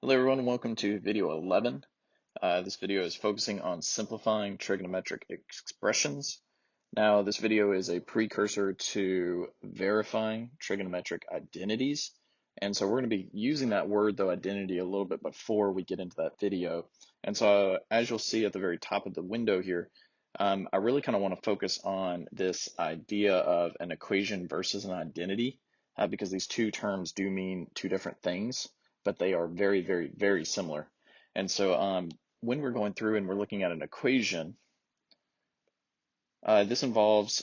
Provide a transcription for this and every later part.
Hello everyone, welcome to video 11. This video is focusing on simplifying trigonometric expressions. Now, this video is a precursor to verifying trigonometric identities. And so we're going to be using that word, though, identity, a little bit before we get into that video. And so as you'll see at the very top of the window here, I really kind of want to focus on this idea of an equation versus an identity, because these two terms do mean two different things, but they are very, very, very similar. And so when we're going through and we're looking at an equation, this involves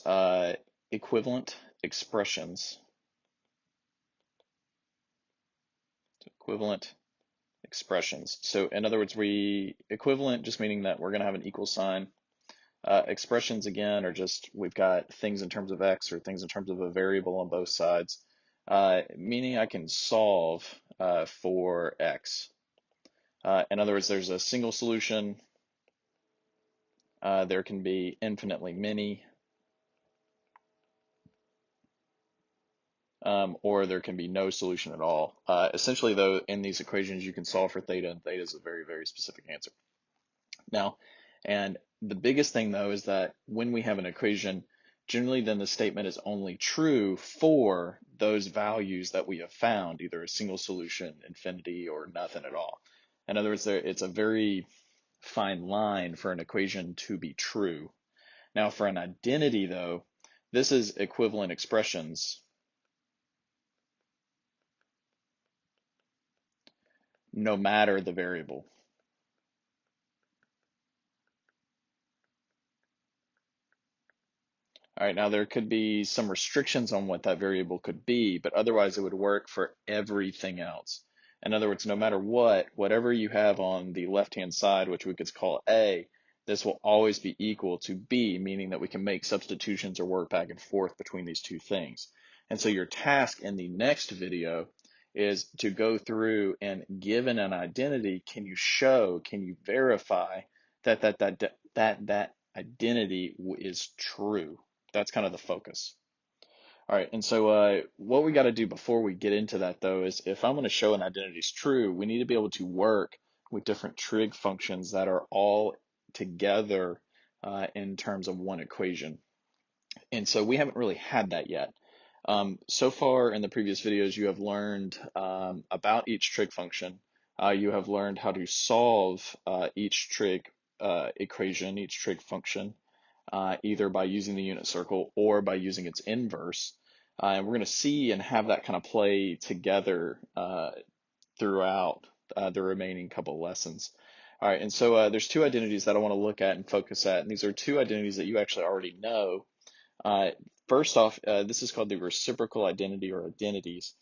equivalent expressions. Equivalent expressions. So in other words, equivalent just meaning that we're going to have an equal sign. Expressions again are just we've got things in terms of x or things in terms of a variable on both sides, meaning I can solve for x. In other words, there's a single solution. There can be infinitely many, or there can be no solution at all. Essentially, though, in these equations, you can solve for theta, and theta is a very, very specific answer. Now, and the biggest thing, though, is that when we have an equation, generally then the statement is only true for those values that we have found, either a single solution, infinity, or nothing at all. In other words, it's a very fine line for an equation to be true. Now, for an identity, though, this is equivalent expressions no matter the variable. All right, now there could be some restrictions on what that variable could be, but otherwise it would work for everything else. In other words, no matter what, whatever you have on the left-hand side, which we could call A, this will always be equal to B, meaning that we can make substitutions or work back and forth between these two things. And so your task in the next video is to go through and, given an identity, can you verify that identity is true? That's kind of the focus. All right, and so what we got to do before we get into that, though, is if I'm going to show an identity is true, we need to be able to work with different trig functions that are all together in terms of one equation. And so we haven't really had that yet. So far in the previous videos, you have learned about each trig function. You have learned how to solve each trig equation, each trig function, either by using the unit circle or by using its inverse. And we're going to see and have that kind of play together throughout the remaining couple lessons. All right, and so there's two identities that I want to look at and focus at, and these are two identities that you actually already know. First off, this is called the reciprocal identity or identities.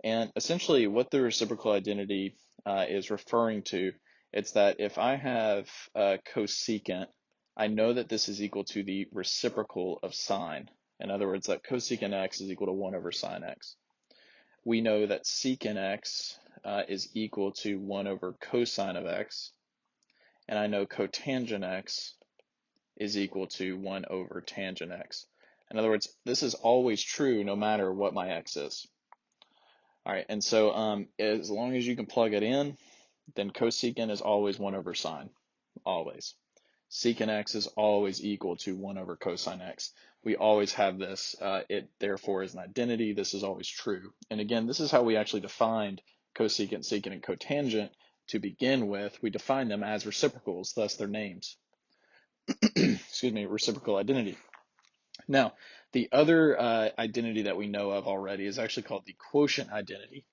And essentially what the reciprocal identity is referring to, it's that if I have cosecant, I know that this is equal to the reciprocal of sine. In other words, that cosecant x is equal to 1 over sine x. We know that secant x is equal to 1 over cosine of x. And I know cotangent x is equal to 1 over tangent x. In other words, this is always true no matter what my x is. All right, and so as long as you can plug it in, then cosecant is always 1 over sine, always. Secant x is always equal to 1 over cosine x. We always have this. It therefore is an identity. This is always true. And again, this is how we actually defined cosecant, secant, and cotangent to begin with. We define them as reciprocals, thus their names. Excuse me, reciprocal identity. Now, the other identity that we know of already is actually called the quotient identity.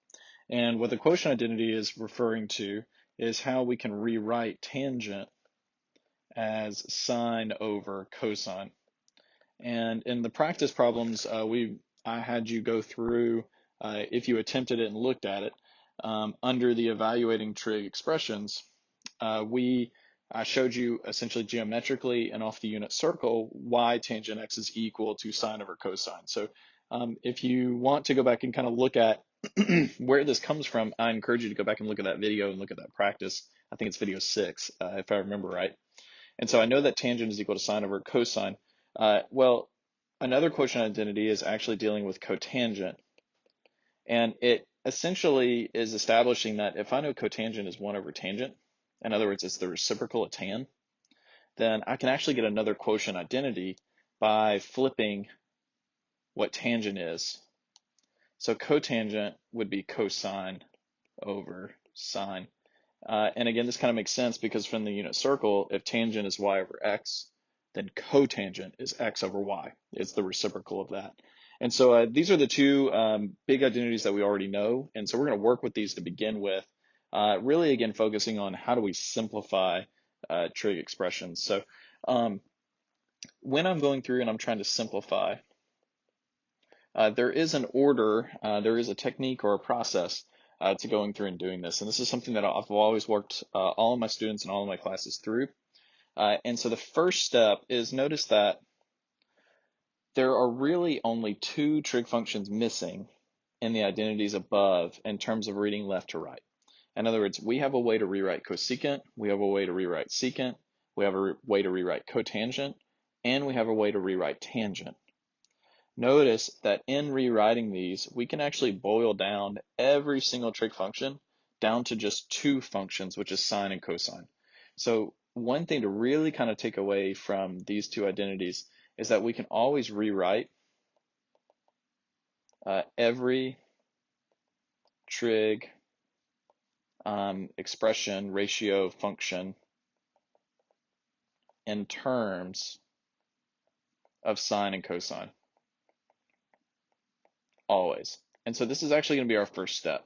And what the quotient identity is referring to is how we can rewrite tangent as sine over cosine. And in the practice problems, I had you go through, if you attempted it and looked at it, under the evaluating trig expressions, I showed you essentially geometrically and off the unit circle why tangent x is equal to sine over cosine. So if you want to go back and kind of look at where this comes from, I encourage you to go back and look at that video and look at that practice. I think it's video 6, if I remember right. And so I know that tangent is equal to sine over cosine. Well, another quotient identity is actually dealing with cotangent. And it essentially is establishing that if I know cotangent is 1 over tangent, in other words, it's the reciprocal of tan, then I can actually get another quotient identity by flipping what tangent is. So cotangent would be cosine over sine. And again, this kind of makes sense because from the unit circle, if tangent is y over x, then cotangent is x over y. It's the reciprocal of that. And so these are the two big identities that we already know. And so we're going to work with these to begin with, really, again, focusing on how do we simplify trig expressions. So when I'm going through and I'm trying to simplify, there is an order, there is a technique or a process to going through and doing this. And this is something that I've always worked all of my students and all of my classes through. And so the first step is notice that there are really only 2 trig functions missing in the identities above in terms of reading left to right. In other words, we have a way to rewrite cosecant, we have a way to rewrite secant, we have a way to rewrite cotangent, and we have a way to rewrite tangent. Notice that in rewriting these, we can actually boil down every single trig function down to just 2 functions, which is sine and cosine. So one thing to really kind of take away from these 2 identities is that we can always rewrite every trig expression, ratio, function in terms of sine and cosine. Always. And so this is actually going to be our first step.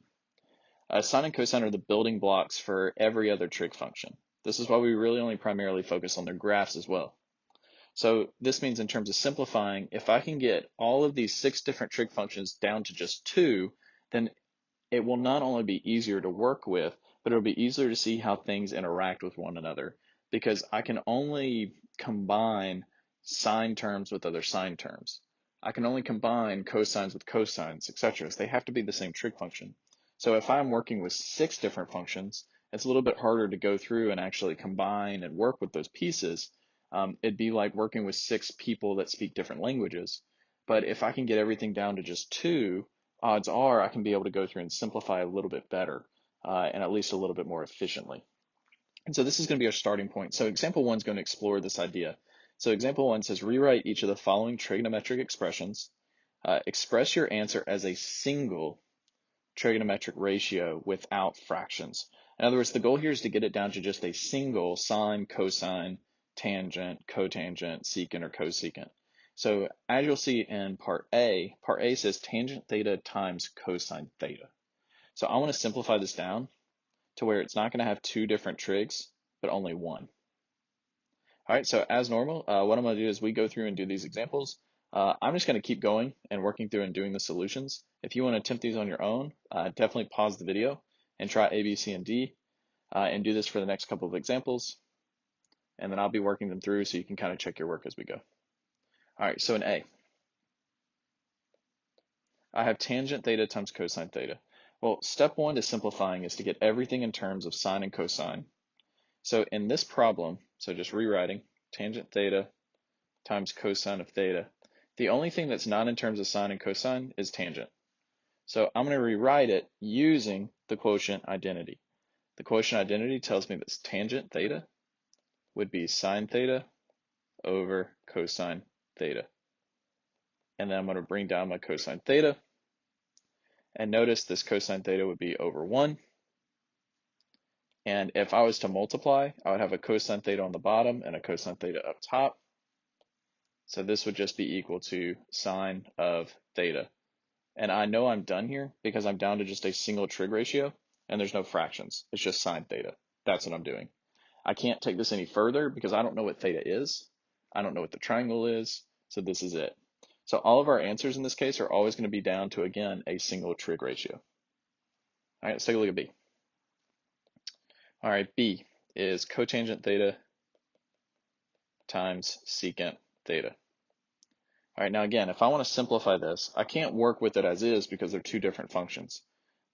Sine and cosine are the building blocks for every other trig function. This is why we really only primarily focus on their graphs as well. So this means in terms of simplifying, if I can get all of these 6 different trig functions down to just 2, then it will not only be easier to work with, but it'll be easier to see how things interact with one another, because I can only combine sine terms with other sine terms. I can only combine cosines with cosines, etc. So they have to be the same trig function. So if I'm working with 6 different functions, it's a little bit harder to go through and actually combine and work with those pieces. It'd be like working with 6 people that speak different languages. But if I can get everything down to just 2, odds are I can be able to go through and simplify a little bit better, and at least a little bit more efficiently. And so this is going to be our starting point. So example 1 is going to explore this idea. So example 1 says, rewrite each of the following trigonometric expressions. Express your answer as a single trigonometric ratio without fractions. In other words, the goal here is to get it down to just a single sine, cosine, tangent, cotangent, secant, or cosecant. So as you'll see in part A says tangent theta times cosine theta. So I want to simplify this down to where it's not going to have 2 different trigs, but only 1. All right, so as normal, what I'm going to do is we go through and do these examples. I'm just going to keep going and working through and doing the solutions. If you want to attempt these on your own, definitely pause the video and try A, B, C, and D, and do this for the next couple of examples. And then I'll be working them through so you can kind of check your work as we go. All right, so in A, I have tangent theta times cosine theta. Well, step 1 to simplifying is to get everything in terms of sine and cosine. So in this problem, so just rewriting, tangent theta times cosine of theta. The only thing that's not in terms of sine and cosine is tangent. So I'm going to rewrite it using the quotient identity. The quotient identity tells me that tangent theta would be sine theta over cosine theta. And then I'm going to bring down my cosine theta. And notice this cosine theta would be over 1. And if I was to multiply, I would have a cosine theta on the bottom and a cosine theta up top. So this would just be equal to sine of theta. And I know I'm done here because I'm down to just a single trig ratio and there's no fractions. It's just sine theta. That's what I'm doing. I can't take this any further because I don't know what theta is. I don't know what the triangle is. So this is it. So all of our answers in this case are always going to be down to, again, a single trig ratio. All right, let's take a look at B. All right, B is cotangent theta times secant theta. All right, now again, if I want to simplify this, I can't work with it as is because they're 2 different functions.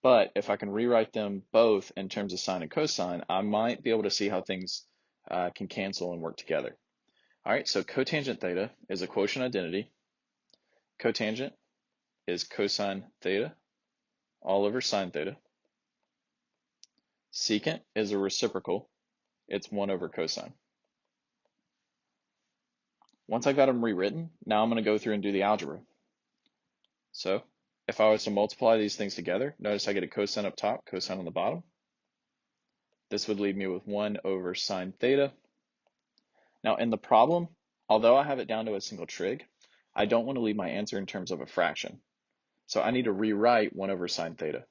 But if I can rewrite them both in terms of sine and cosine, I might be able to see how things can cancel and work together. All right, so cotangent theta is a quotient identity. Cotangent is cosine theta all over sine theta. Secant is a reciprocal. It's 1 over cosine. Once I've got them rewritten, now I'm going to go through and do the algebra. So if I was to multiply these things together, notice I get a cosine up top, cosine on the bottom. This would leave me with 1 over sine theta. Now in the problem, although I have it down to a single trig, I don't want to leave my answer in terms of a fraction. So I need to rewrite 1 over sine theta.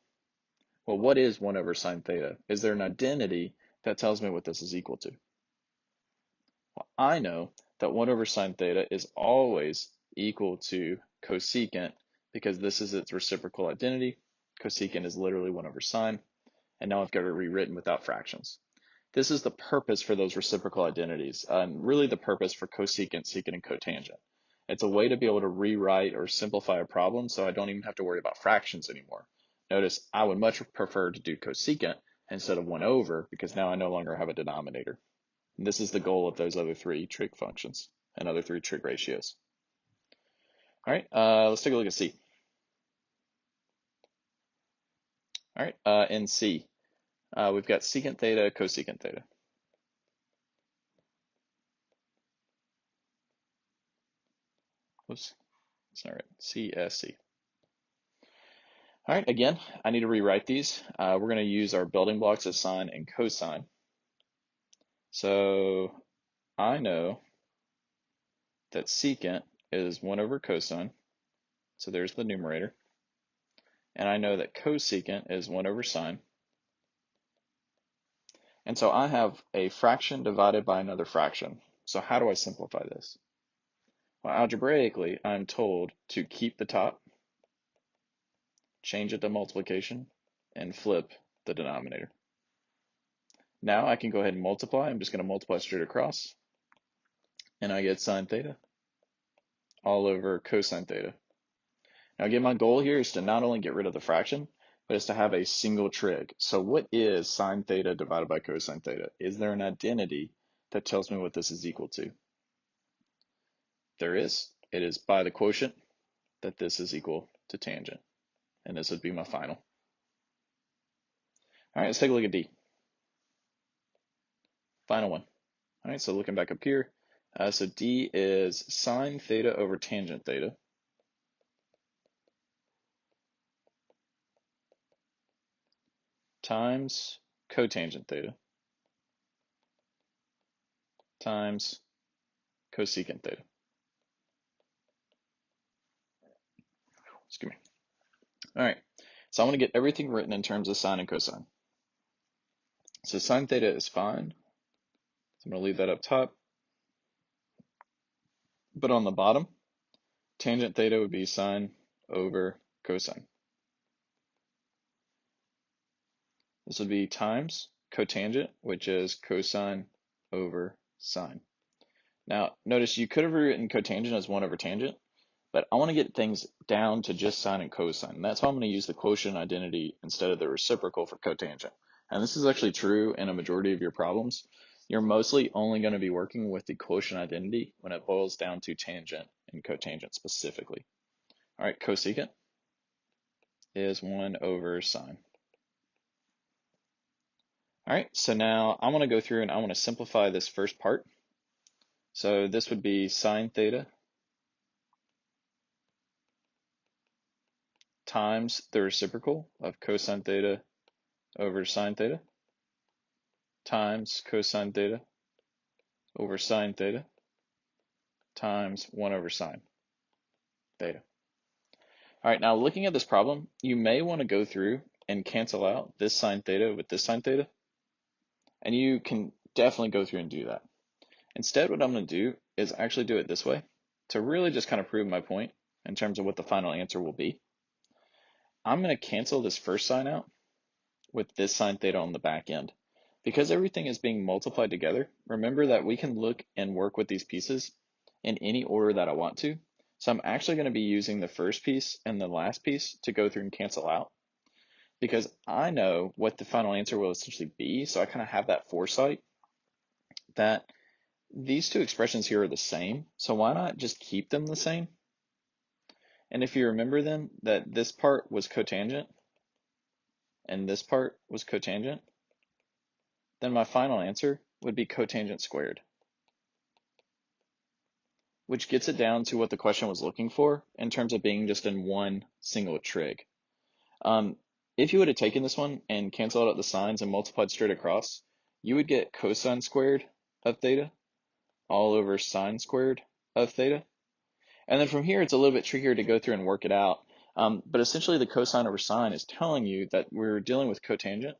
Well, what is 1 over sine theta? Is there an identity that tells me what this is equal to? Well, I know that 1 over sine theta is always equal to cosecant because this is its reciprocal identity. Cosecant is literally 1 over sine, and now I've got it rewritten without fractions. This is the purpose for those reciprocal identities, and really the purpose for cosecant, secant, and cotangent. It's a way to be able to rewrite or simplify a problem so I don't even have to worry about fractions anymore. Notice I would much prefer to do cosecant instead of 1 over because now I no longer have a denominator. And this is the goal of those other 3 trig functions and other 3 trig ratios. All right, let's take a look at C. All right, in C, we've got secant theta, cosecant theta. Whoops, it's not right. CSC. All right, again, I need to rewrite these. We're going to use our building blocks of sine and cosine. So I know that secant is 1 over cosine. So there's the numerator. And I know that cosecant is 1 over sine. And so I have a fraction divided by another fraction. So how do I simplify this? Well, algebraically, I'm told to keep the top, change it to multiplication, and flip the denominator. Now I can go ahead and multiply. I'm just going to multiply straight across. And I get sine theta all over cosine theta. Now again, my goal here is to not only get rid of the fraction, but is to have a single trig. So what is sine theta divided by cosine theta? Is there an identity that tells me what this is equal to? There is. It is by the quotient that this is equal to tangent. And this would be my final. All right, let's take a look at D. Final one. All right, so looking back up here, so D is sine theta over tangent theta. Times cotangent theta times cosecant theta. Excuse me. All right, so I'm going to get everything written in terms of sine and cosine. So sine theta is fine. So I'm going to leave that up top. But on the bottom, tangent theta would be sine over cosine. This would be times cotangent, which is cosine over sine. Now, notice you could have rewritten cotangent as 1 over tangent, but I want to get things down to just sine and cosine. And that's why I'm going to use the quotient identity instead of the reciprocal for cotangent. And this is actually true in a majority of your problems. You're mostly only going to be working with the quotient identity when it boils down to tangent and cotangent specifically. All right, cosecant is 1 over sine. All right, so now I want to go through and I want to simplify this first part. So this would be sine theta times the reciprocal of cosine theta over sine theta times cosine theta over sine theta times 1 over sine theta. All right, now looking at this problem, you may want to go through and cancel out this sine theta with this sine theta, and you can definitely go through and do that. Instead, what I'm going to do is actually do it this way to really just kind of prove my point in terms of what the final answer will be. I'm going to cancel this first sign out with this sine theta on the back end. Because everything is being multiplied together, remember that we can look and work with these pieces in any order that I want to. So I'm actually going to be using the first piece and the last piece to go through and cancel out because I know what the final answer will essentially be. So I kind of have that foresight that these two expressions here are the same. So why not just keep them the same? And if you remember them, that this part was cotangent and this part was cotangent, then my final answer would be cotangent squared, which gets it down to what the question was looking for in terms of being just in one single trig. If you would have taken this one and canceled out the signs and multiplied straight across, you would get cosine squared of theta all over sine squared of theta. And then from here, it's a little bit trickier to go through and work it out. But essentially, the cosine over sine is telling you that we're dealing with cotangent.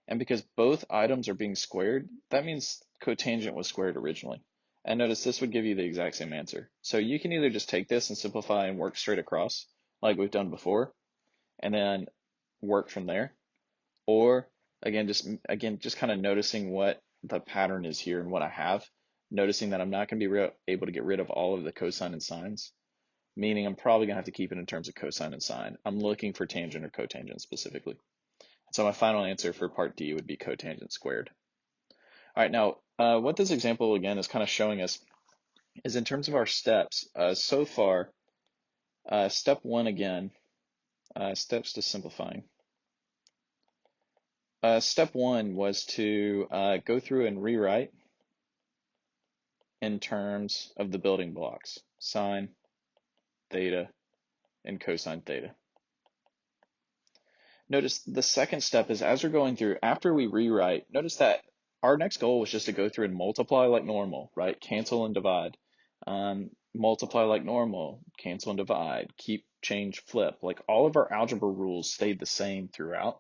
And because both items are being squared, that means cotangent was squared originally. And notice this would give you the exact same answer. So you can either just take this and simplify and work straight across, like we've done before, and then work from there. Or again, just kind of noticing what the pattern is here and what I have, noticing that I'm not going to be able to get rid of all of the cosine and sines, meaning I'm probably going to have to keep it in terms of cosine and sine. I'm looking for tangent or cotangent specifically. So my final answer for part D would be cotangent squared. All right, now what this example again is kind of showing us is in terms of our steps. So far, step one again, steps to simplifying. Step one was to go through and rewrite in terms of the building blocks, sine, theta, and cosine theta. Notice the second step is as we're going through, after we rewrite, notice that our next goal was just to go through and multiply like normal, right? Cancel and divide. Multiply like normal, cancel and divide, keep, change, flip. Like all of our algebra rules stayed the same throughout.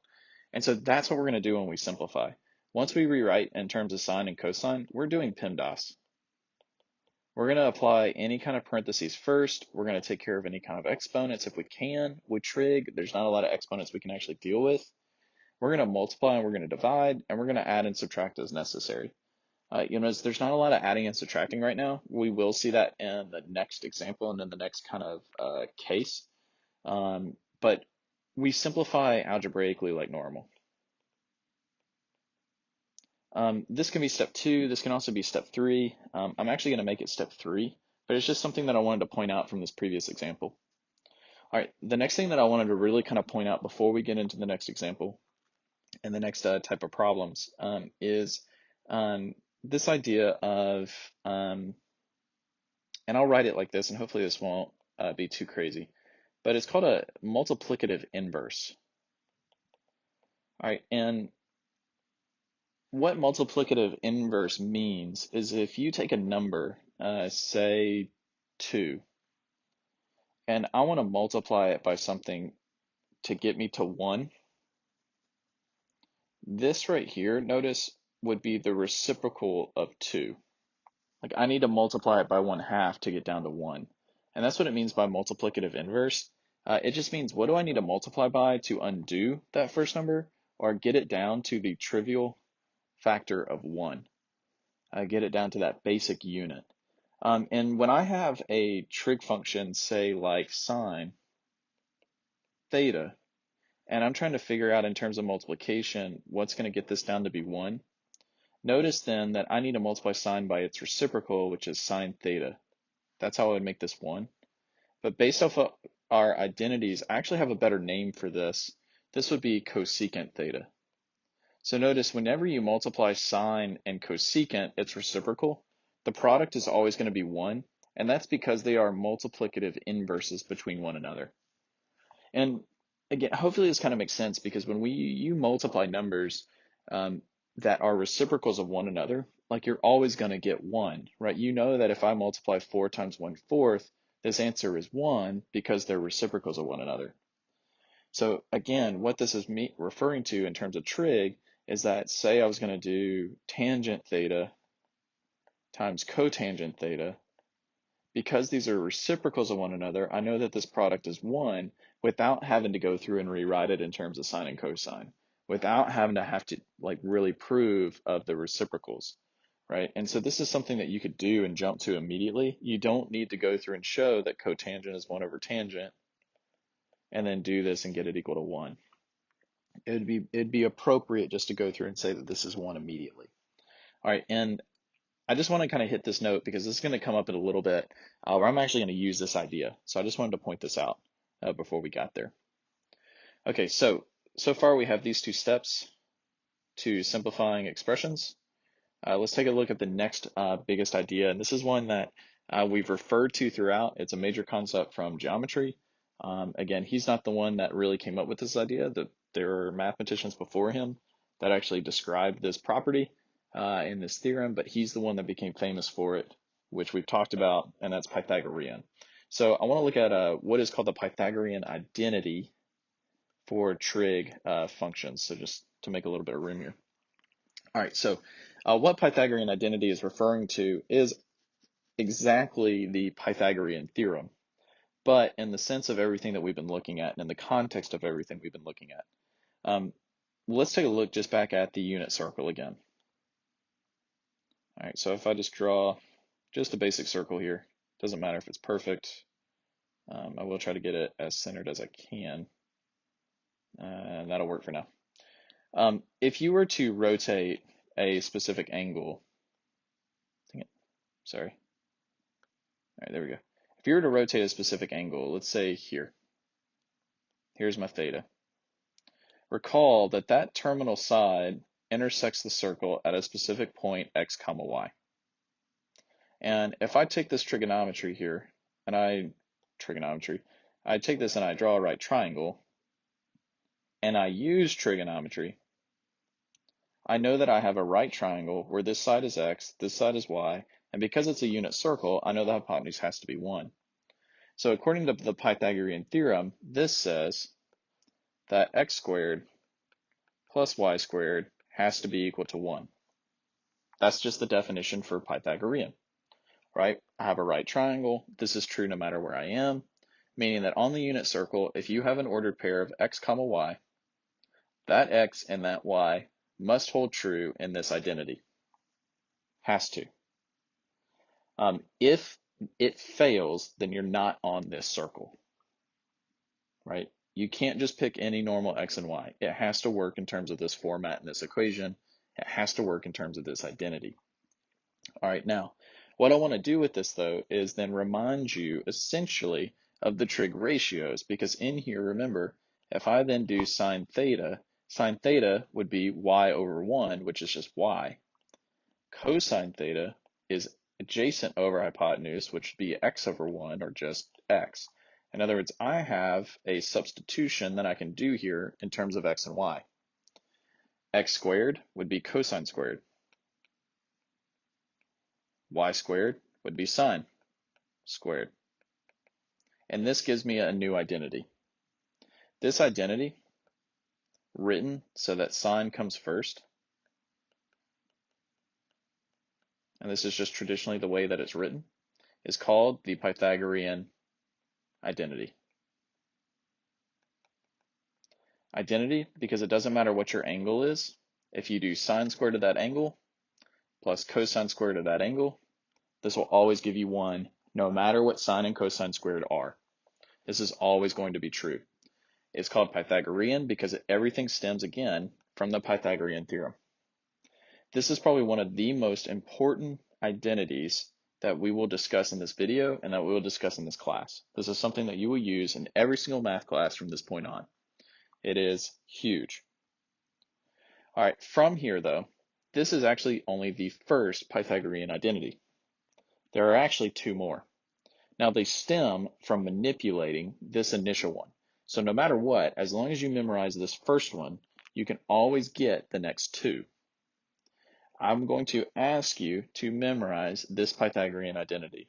And so that's what we're going to do when we simplify. Once we rewrite in terms of sine and cosine, we're doing PEMDAS. We're going to apply any kind of parentheses first. We're going to take care of any kind of exponents if we can. With trig, there's not a lot of exponents we can actually deal with. We're going to multiply and we're going to divide, and we're going to add and subtract as necessary. You notice there's not a lot of adding and subtracting right now. We will see that in the next example and in the next kind of case. But we simplify algebraically like normal. This can be step 2. This can also be step 3. I'm actually going to make it step 3, but it's just something that I wanted to point out from this previous example. All right, the next thing that I wanted to really kind of point out before we get into the next example and the next type of problems is this idea of, and I'll write it like this, and hopefully this won't be too crazy, but it's called a multiplicative inverse. All right, and what multiplicative inverse means is if you take a number, say 2, and I want to multiply it by something to get me to 1, this right here, notice, would be the reciprocal of 2. Like I need to multiply it by 1/2 to get down to 1. And that's what it means by multiplicative inverse. It just means what do I need to multiply by to undo that first number or get it down to the trivial factor of 1. Get it down to that basic unit. And when I have a trig function, say like sine theta, and I'm trying to figure out in terms of multiplication, what's going to get this down to be 1, notice then that I need to multiply sine by its reciprocal, which is sine theta. That's how I would make this 1. But based off of our identities, I actually have a better name for this. This would be cosecant theta. So notice whenever you multiply sine and cosecant, its reciprocal, the product is always going to be 1, and that's because they are multiplicative inverses between one another. And again, hopefully this kind of makes sense because when you multiply numbers that are reciprocals of one another, like you're always going to get 1, right? You know that if I multiply 4 times 1/4, this answer is 1 because they're reciprocals of one another. So again, what this is referring to in terms of trig is that say I was going to do tangent theta times cotangent theta. Because these are reciprocals of one another, I know that this product is 1 without having to go through and rewrite it in terms of sine and cosine, without having to like really prove of the reciprocals, right? And so this is something that you could do and jump to immediately. You don't need to go through and show that cotangent is 1 over tangent and then do this and get it equal to 1. It'd be appropriate just to go through and say that this is 1 immediately. All right, and I just want to kind of hit this note because this is going to come up in a little bit where I'm actually going to use this idea. So I just wanted to point this out before we got there. Okay, so so far we have these two steps to simplifying expressions. Let's take a look at the next biggest idea, and this is one that we've referred to throughout. It's a major concept from geometry. Again, he's not the one that really came up with this idea. There were mathematicians before him that actually described this property in this theorem, but he's the one that became famous for it, which we've talked about, and that's Pythagorean. So I want to look at what is called the Pythagorean identity for trig functions. So just to make a little bit of room here. All right, so what Pythagorean identity is referring to is exactly the Pythagorean theorem, but in the sense of everything that we've been looking at and in the context of everything we've been looking at. Let's take a look just back at the unit circle again. All right, so if I just draw just a basic circle here, doesn't matter if it's perfect. I will try to get it as centered as I can, and that'll work for now. If you were to rotate a specific angle, sorry. All right, there we go. If you were to rotate a specific angle, let's say here, here's my theta. Recall that that terminal side intersects the circle at a specific point x comma y. And if I take this trigonometry here, and I take this and I draw a right triangle, and I use trigonometry, I know that I have a right triangle where this side is x, this side is y, and because it's a unit circle, I know the hypotenuse has to be 1. So according to the Pythagorean theorem, this says that x squared plus y squared has to be equal to 1. That's just the definition for Pythagorean, right? I have a right triangle. This is true no matter where I am, meaning that on the unit circle, if you have an ordered pair of x comma y, that x and that y must hold true in this identity. Has to. If it fails, then you're not on this circle, right? You can't just pick any normal x and y. It has to work in terms of this format and this equation. It has to work in terms of this identity. All right, now, what I want to do with this, though, is then remind you essentially of the trig ratios, because in here, remember, if I then do sine theta would be y over 1, which is just y. Cosine theta is adjacent over hypotenuse, which would be x over 1, or just x. In other words, I have a substitution that I can do here in terms of x and y. X squared would be cosine squared. Y squared would be sine squared. And this gives me a new identity. This identity, written so that sine comes first, and this is just traditionally the way that it's written, is called the Pythagorean identity. Identity because it doesn't matter what your angle is. If you do sine squared of that angle plus cosine squared of that angle, this will always give you 1 no matter what sine and cosine squared are. This is always going to be true. It's called Pythagorean because everything stems again from the Pythagorean theorem. This is probably one of the most important identities that we will discuss in this video and that we will discuss in this class. This is something that you will use in every single math class from this point on. It is huge. All right, from here though, this is actually only the first Pythagorean identity. There are actually 2 more. Now they stem from manipulating this initial one. So no matter what, as long as you memorize this first one, you can always get the next 2. I'm going to ask you to memorize this Pythagorean identity.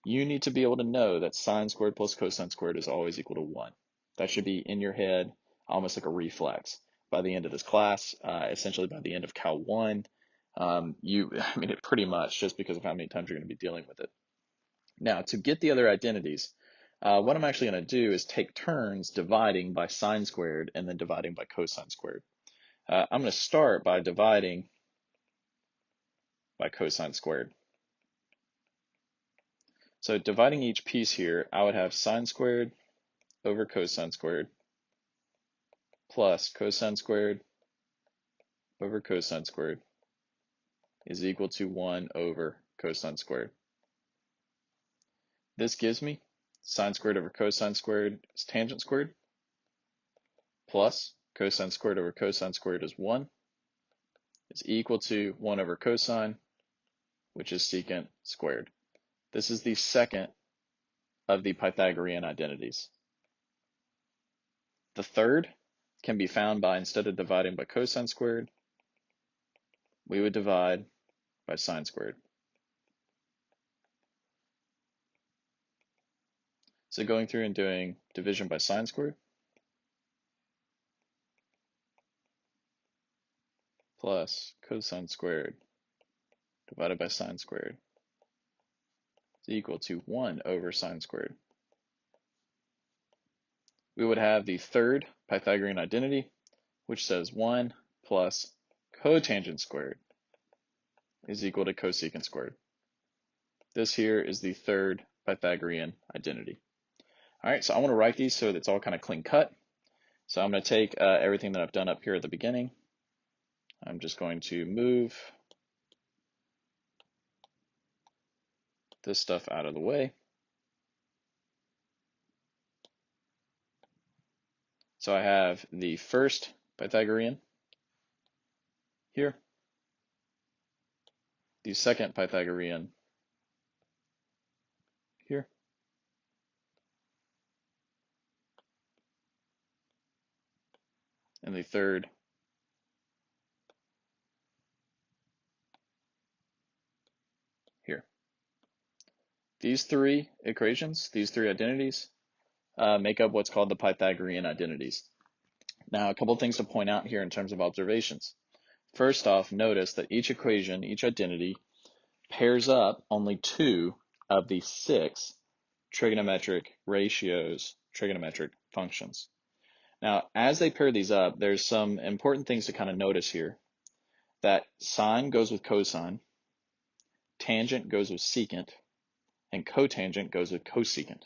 You need to be able to know that sine squared plus cosine squared is always equal to 1. That should be in your head almost like a reflex. By the end of this class, essentially by the end of Cal 1, it pretty much, just because of how many times you're going to be dealing with it. Now, to get the other identities, what I'm actually going to do is take turns dividing by sine squared and then dividing by cosine squared. I'm going to start by dividing by cosine squared. So dividing each piece here, I would have sine squared over cosine squared plus cosine squared over cosine squared is equal to 1 over cosine squared. This gives me sine squared over cosine squared is tangent squared plus cosine squared over cosine squared is 1. It's equal to 1 over cosine, which is secant squared. This is the second of the Pythagorean identities. The third can be found by, instead of dividing by cosine squared, we would divide by sine squared. So going through and doing division by sine squared plus cosine squared divided by sine squared is equal to 1 over sine squared. We would have the third Pythagorean identity, which says 1 plus cotangent squared is equal to cosecant squared. This here is the third Pythagorean identity. All right, so I want to write these so that it's all kind of clean cut. So I'm going to take everything that I've done up here at the beginning. I'm just going to move this stuff out of the way. So I have the first Pythagorean here, the second Pythagorean here, and the third here. These three equations, these three identities, make up what's called the Pythagorean identities. Now, a couple of things to point out here in terms of observations. First off, notice that each equation, each identity, pairs up only 2 of the 6 trigonometric ratios, trigonometric functions. Now, as they pair these up, there's some important things to kind of notice here. That sine goes with cosine, tangent goes with secant, and cotangent goes with cosecant.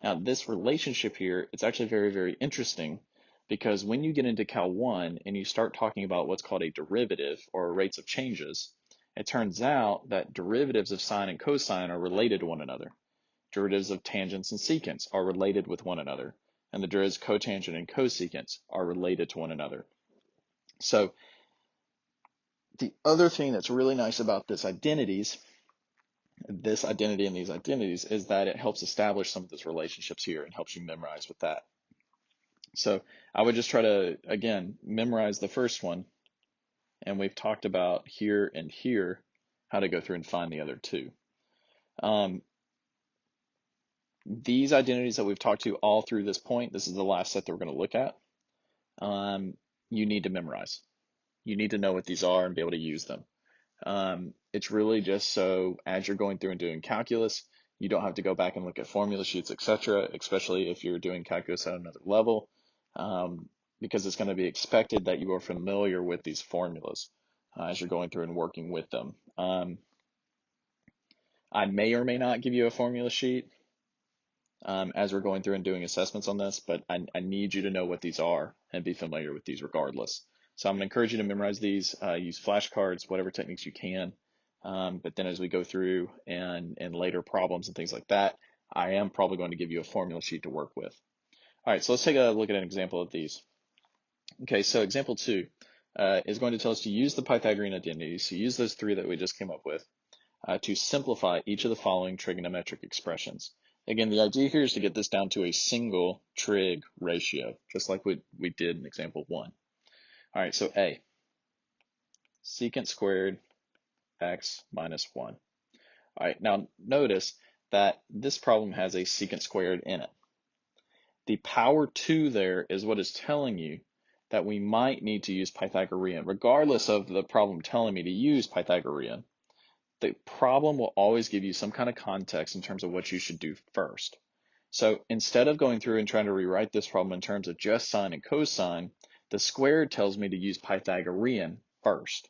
Now, this relationship here, it's actually very, very interesting, because when you get into Cal 1 and you start talking about what's called a derivative or rates of changes, it turns out that derivatives of sine and cosine are related to one another. Derivatives of tangents and secants are related with one another, and the derivatives of cotangent and cosecants are related to one another. So the other thing that's really nice about this identity and these identities, is that it helps establish some of those relationships here and helps you memorize with that. So I would just try to, again, memorize the first one, and we've talked about here and here how to go through and find the other two. These identities that we've talked to all through this point, this is the last set that we're going to look at, you need to memorize. You need to know what these are and be able to use them. It's really just so as you're going through and doing calculus, you don't have to go back and look at formula sheets, etc., especially if you're doing calculus at another level, because it's going to be expected that you are familiar with these formulas as you're going through and working with them. I may or may not give you a formula sheet as we're going through and doing assessments on this, but I need you to know what these are and be familiar with these regardless. So I'm going to encourage you to memorize these, use flashcards, whatever techniques you can. But then as we go through and later problems and things like that, I am probably going to give you a formula sheet to work with. All right, so let's take a look at an example of these. Okay, so example 2 is going to tell us to use the Pythagorean identities, so use those 3 that we just came up with, to simplify each of the following trigonometric expressions. Again, the idea here is to get this down to a single trig ratio, just like we did in example 1. All right, so A, secant squared x minus 1. All right, now notice that this problem has a secant squared in it. The power 2 there is what is telling you that we might need to use Pythagorean. Regardless of the problem telling me to use Pythagorean, the problem will always give you some kind of context in terms of what you should do first. So instead of going through and trying to rewrite this problem in terms of just sine and cosine, the squared tells me to use Pythagorean first.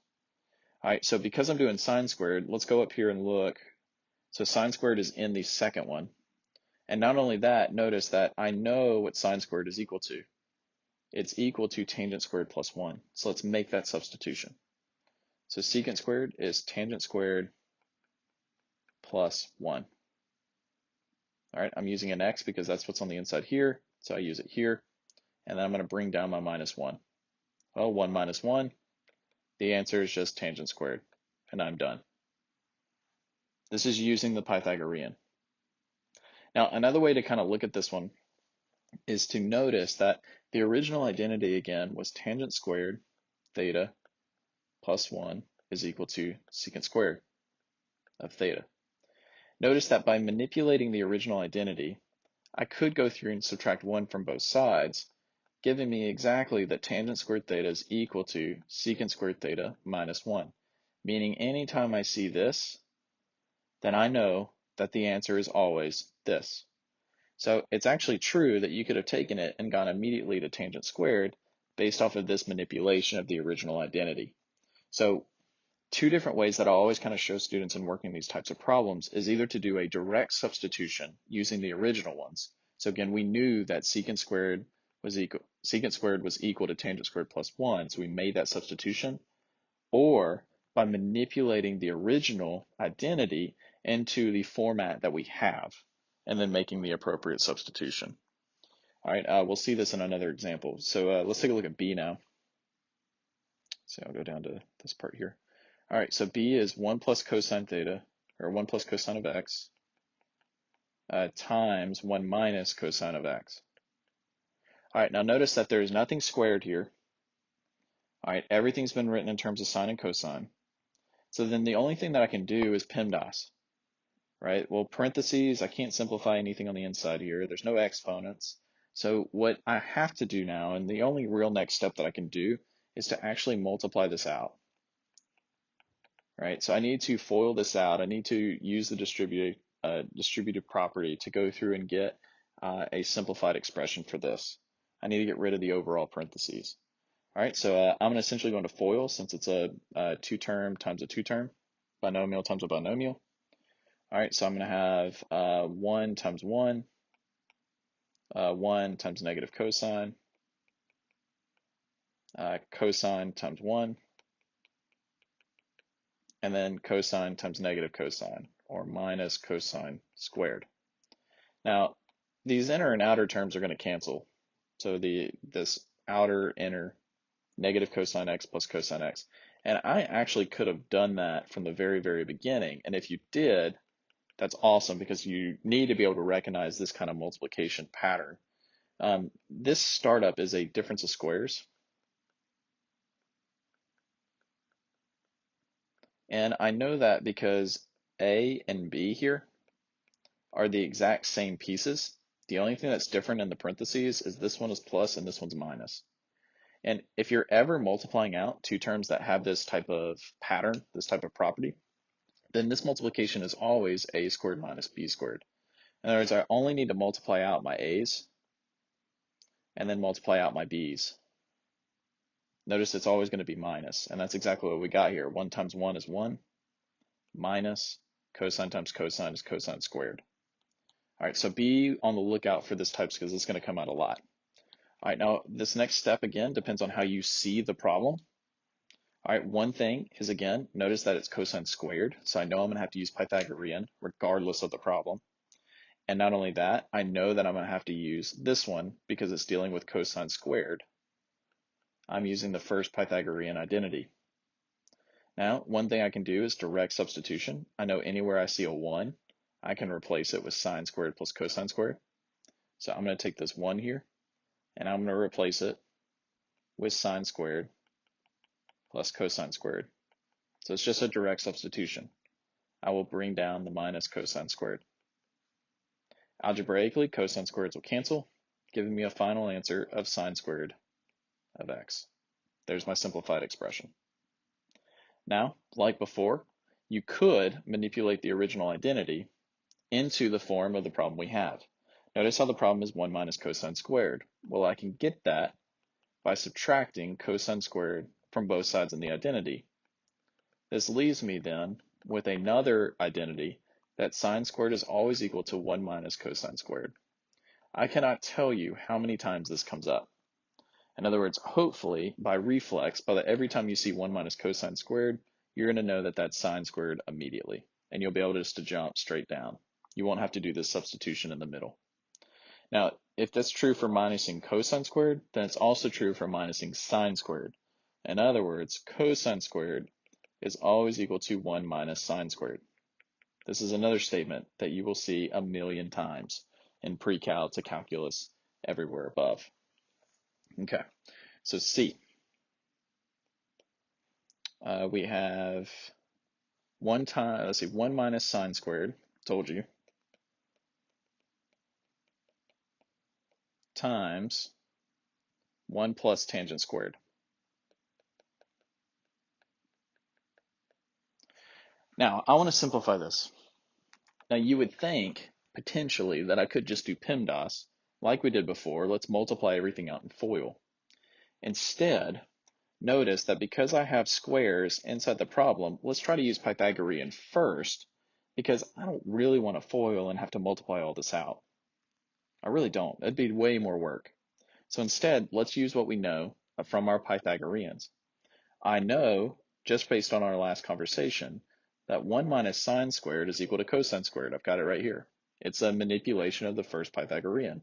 All right, so because I'm doing sine squared, let's go up here and look. So sine squared is in the second one. And not only that, notice that I know what sine squared is equal to. It's equal to tangent squared plus 1. So let's make that substitution. So secant squared is tangent squared plus 1. All right, I'm using an x because that's what's on the inside here, so I use it here. and then I'm going to bring down my minus 1. Well, 1 minus 1, the answer is just tangent squared, and I'm done. This is using the Pythagorean. Now, another way to kind of look at this one is to notice that the original identity, again, was tangent squared theta plus 1 is equal to secant squared of theta. Notice that by manipulating the original identity, I could go through and subtract 1 from both sides, giving me exactly that tangent squared theta is equal to secant squared theta minus 1, meaning anytime I see this, then I know that the answer is always this. So it's actually true that you could have taken it and gone immediately to tangent squared based off of this manipulation of the original identity. So two different ways that I always kind of show students in working these types of problems is either to do a direct substitution using the original ones. So again, we knew that secant squared was equal to tangent squared plus 1, so we made that substitution, or by manipulating the original identity into the format that we have, and then making the appropriate substitution. All right, we'll see this in another example. So let's take a look at B now. So I'll go down to this part here. All right, so B is 1 plus cosine theta, or 1 plus cosine of x, times 1 minus cosine of x. All right, now notice that there is nothing squared here. All right, everything's been written in terms of sine and cosine. So then the only thing that I can do is PEMDAS, right? Well, parentheses, I can't simplify anything on the inside here. There's no exponents. So what I have to do now, and the only real next step that I can do, is to actually multiply this out, right? So I need to FOIL this out. I need to use the distributive property to go through and get a simplified expression for this. I need to get rid of the overall parentheses. All right, so I'm essentially going to FOIL since it's a two-term times a two-term, binomial times a binomial. All right, so I'm going to have 1 times 1, 1 times negative cosine, cosine times 1, and then cosine times negative cosine, or minus cosine squared. Now, these inner and outer terms are going to cancel. So this outer, inner, negative cosine x plus cosine x. And I actually could have done that from the very, very beginning. And if you did, that's awesome because you need to be able to recognize this kind of multiplication pattern. This startup is a difference of squares. And I know that because A and B here are the exact same pieces. The only thing that's different in the parentheses is this one is plus and this one's minus. And if you're ever multiplying out two terms that have this type of pattern, this type of property, then this multiplication is always a squared minus b squared. In other words, I only need to multiply out my a's and then multiply out my b's. Notice it's always going to be minus, and that's exactly what we got here. 1 times 1 is 1, minus cosine times cosine is cosine squared. All right, so be on the lookout for this types because it's going to come out a lot. All right, now this next step, again, depends on how you see the problem. All right, one thing is, again, notice that it's cosine squared, so I know I'm going to have to use Pythagorean regardless of the problem. And not only that, I know that I'm going to have to use this one because it's dealing with cosine squared. I'm using the first Pythagorean identity. Now, one thing I can do is direct substitution. I know anywhere I see a 1, I can replace it with sine squared plus cosine squared. So I'm going to take this 1 here, and I'm going to replace it with sine squared plus cosine squared. So it's just a direct substitution. I will bring down the minus cosine squared. Algebraically, cosine squareds will cancel, giving me a final answer of sine squared of x. There's my simplified expression. Now, like before, you could manipulate the original identity into the form of the problem we have. Notice how the problem is 1 minus cosine squared. Well, I can get that by subtracting cosine squared from both sides in the identity. This leaves me then with another identity that sine squared is always equal to 1 minus cosine squared. I cannot tell you how many times this comes up. In other words, hopefully, by reflex, every time you see 1 minus cosine squared, you're going to know that that's sine squared immediately, and you'll be able just to jump straight down. You won't have to do this substitution in the middle. Now, if that's true for minusing cosine squared, then it's also true for minusing sine squared. In other words, cosine squared is always equal to 1 minus sine squared. This is another statement that you will see a million times in pre-cal to calculus everywhere above. Okay, so C. We have 1 minus sine squared, told you, times 1 plus tangent squared. Now, I want to simplify this. Now, you would think, potentially, that I could just do PEMDAS, like we did before. Let's multiply everything out in FOIL. Instead, notice that because I have squares inside the problem, let's try to use Pythagorean first, because I don't really want to FOIL and have to multiply all this out. I really don't. That'd be way more work. So instead, let's use what we know from our Pythagoreans. I know, just based on our last conversation, that 1 minus sine squared is equal to cosine squared. I've got it right here. It's a manipulation of the first Pythagorean.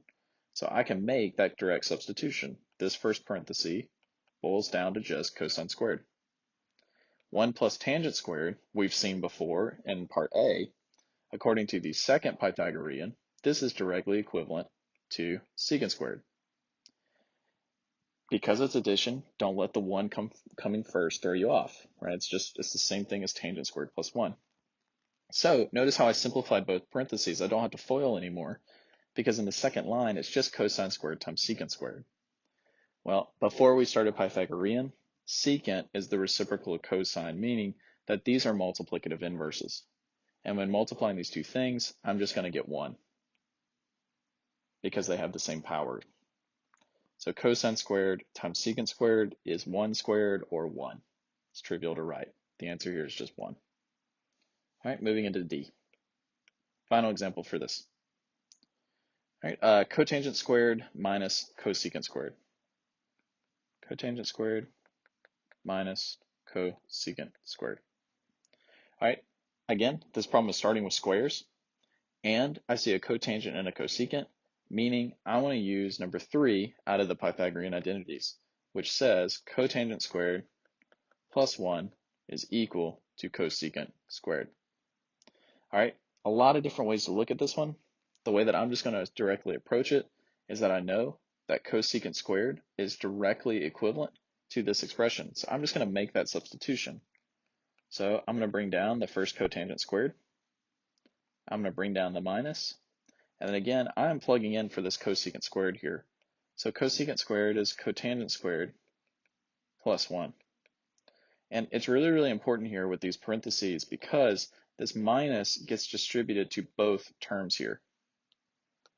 So I can make that direct substitution. This first parenthesis boils down to just cosine squared. 1 plus tangent squared, we've seen before in part A. According to the second Pythagorean, this is directly equivalent to secant squared. Because it's addition, don't let the 1 coming first throw you off, right? It's the same thing as tangent squared plus 1. So notice how I simplified both parentheses. I don't have to FOIL anymore, because in the second line, it's just cosine squared times secant squared. Well, before we started Pythagorean, secant is the reciprocal of cosine, meaning that these are multiplicative inverses. And when multiplying these two things, I'm just going to get 1, because they have the same power. So cosine squared times secant squared is 1 squared, or 1. It's trivial to write. The answer here is just 1. All right, moving into D. Final example for this. All right, cotangent squared minus cosecant squared. Cotangent squared minus cosecant squared. All right, again, this problem is starting with squares, and I see a cotangent and a cosecant, meaning I want to use number 3 out of the Pythagorean identities, which says cotangent squared plus 1 is equal to cosecant squared. All right, a lot of different ways to look at this one. The way that I'm just going to directly approach it is that I know that cosecant squared is directly equivalent to this expression. So I'm just going to make that substitution. So I'm going to bring down the first cotangent squared. I'm going to bring down the minus. And then again, I'm plugging in for this cosecant squared here. So cosecant squared is cotangent squared plus 1. And it's really, really important here with these parentheses because this minus gets distributed to both terms here.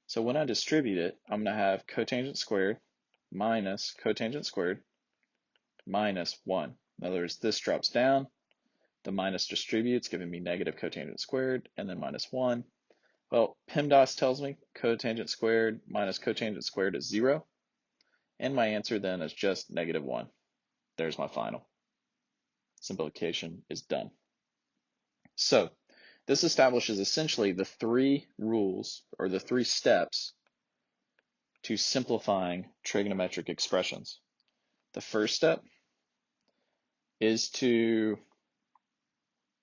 So when I distribute it, I'm going to have cotangent squared minus cotangent squared minus 1. In other words, this drops down, the minus distributes, giving me negative cotangent squared, and then minus 1. Well, PEMDAS tells me cotangent squared minus cotangent squared is 0, and my answer then is just negative 1. There's my final. Simplification is done. So this establishes essentially the 3 rules, or the 3 steps, to simplifying trigonometric expressions. The first step is to,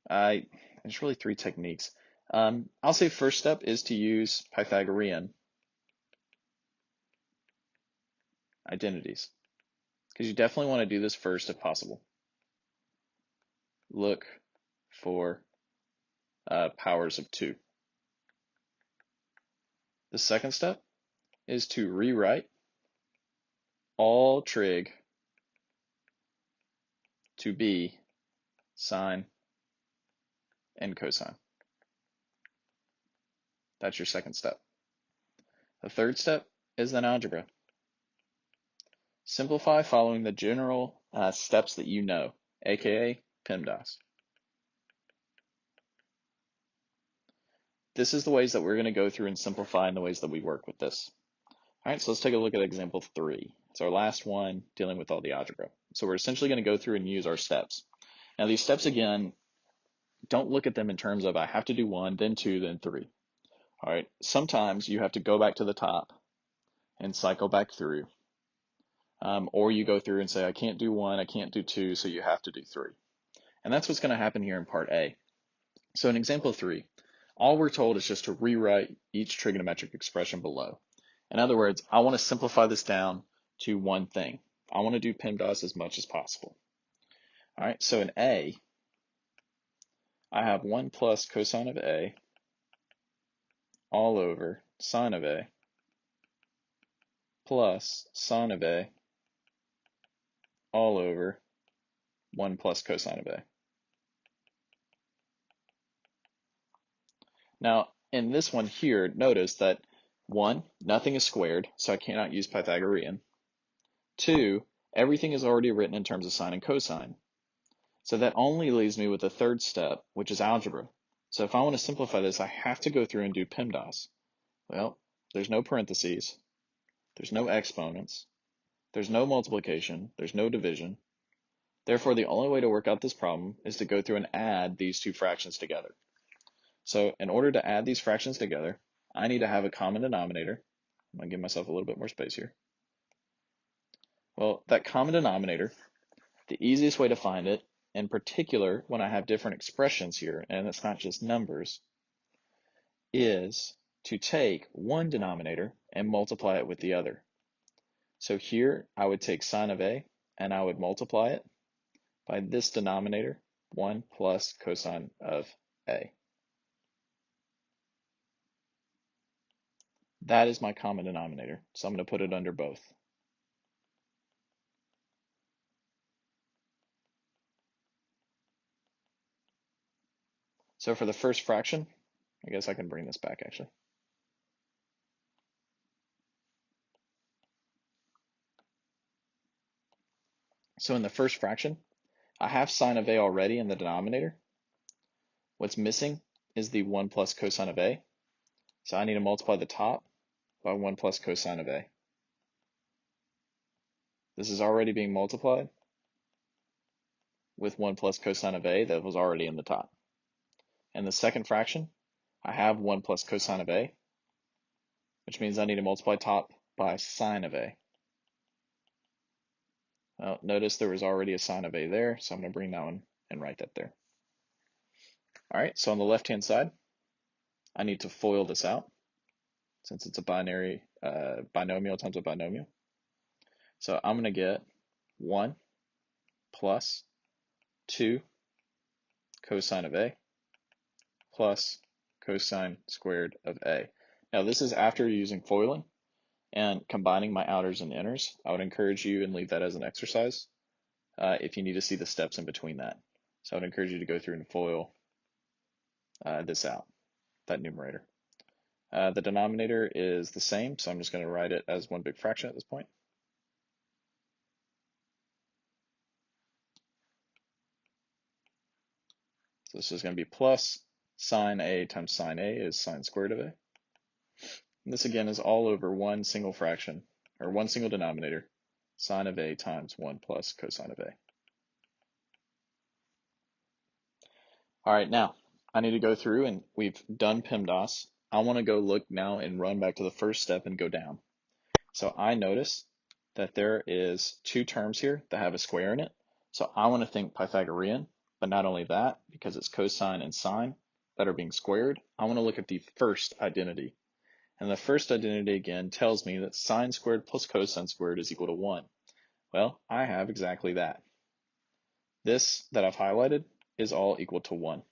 there's really 3 techniques. I'll say first step is to use Pythagorean identities, because you definitely want to do this first if possible. Look for powers of 2. The second step is to rewrite all trig to be sine and cosine. That's your second step. The third step is then algebra. Simplify following the general steps that you know, aka PEMDAS. This is the ways that we're going to go through and simplify and the ways that we work with this. All right, so let's take a look at example 3. It's our last one dealing with all the algebra. So we're essentially going to go through and use our steps. Now these steps, again, don't look at them in terms of I have to do 1, then 2, then 3. All right, sometimes you have to go back to the top and cycle back through. Or you go through and say, I can't do 1, I can't do 2, so you have to do 3. And that's what's going to happen here in part A. So in example 3, all we're told is just to rewrite each trigonometric expression below. In other words, I want to simplify this down to one thing. I want to do PEMDAS as much as possible. All right, so in A, I have 1 plus cosine of A all over sine of A plus sine of A all over 1 plus cosine of A. Now, in this one here, notice that 1, nothing is squared, so I cannot use Pythagorean. 2, everything is already written in terms of sine and cosine. So that only leaves me with a third step, which is algebra. So if I want to simplify this, I have to go through and do PEMDAS. Well, there's no parentheses, there's no exponents, there's no multiplication, there's no division. Therefore, the only way to work out this problem is to go through and add these two fractions together. So in order to add these fractions together, I need to have a common denominator. I'm going to give myself a little bit more space here. Well, that common denominator, the easiest way to find it, in particular when I have different expressions here, and it's not just numbers, is to take one denominator and multiply it with the other. So here I would take sine of A and I would multiply it by this denominator, 1 plus cosine of A. That is my common denominator, so I'm going to put it under both. So for the first fraction, I guess I can bring this back actually. So in the first fraction, I have sine of A already in the denominator. What's missing is the 1 plus cosine of A. So I need to multiply the top by 1 plus cosine of A. This is already being multiplied with 1 plus cosine of A that was already in the top. And the second fraction, I have 1 plus cosine of A, which means I need to multiply top by sine of A. Well, notice there was already a sine of A there, so I'm going to bring that one and write that there. All right, so on the left-hand side, I need to FOIL this out, since it's a binary binomial times a binomial. So I'm going to get 1 plus 2 cosine of A plus cosine squared of A. Now this is after using FOILing and combining my outers and inners. I would encourage you and leave that as an exercise if you need to see the steps in between that. So I would encourage you to go through and FOIL this out, that numerator. The denominator is the same, so I'm just going to write it as one big fraction at this point. So this is going to be plus sine A times sine A is sine squared of A. And this again is all over one single fraction, or one single denominator, sine of A times 1 plus cosine of A. All right, now I need to go through and we've done PEMDAS. I want to go look now and run back to the first step and go down. So I notice that there is two terms here that have a square in it. So I want to think Pythagorean, but not only that, because it's cosine and sine that are being squared, I want to look at the first identity. And the first identity again tells me that sine squared plus cosine squared is equal to 1. Well, I have exactly that. This that I've highlighted is all equal to 1,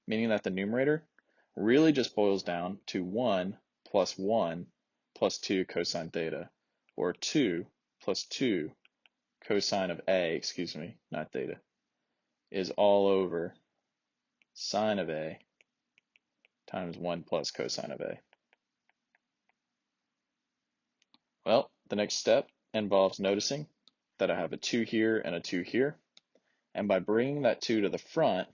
meaning that the numerator really just boils down to 1 plus 2 cosine theta, or 2 plus 2 cosine of A, not theta, is all over sine of A times 1 plus cosine of A. Well, the next step involves noticing that I have a 2 here and a 2 here, and by bringing that 2 to the front,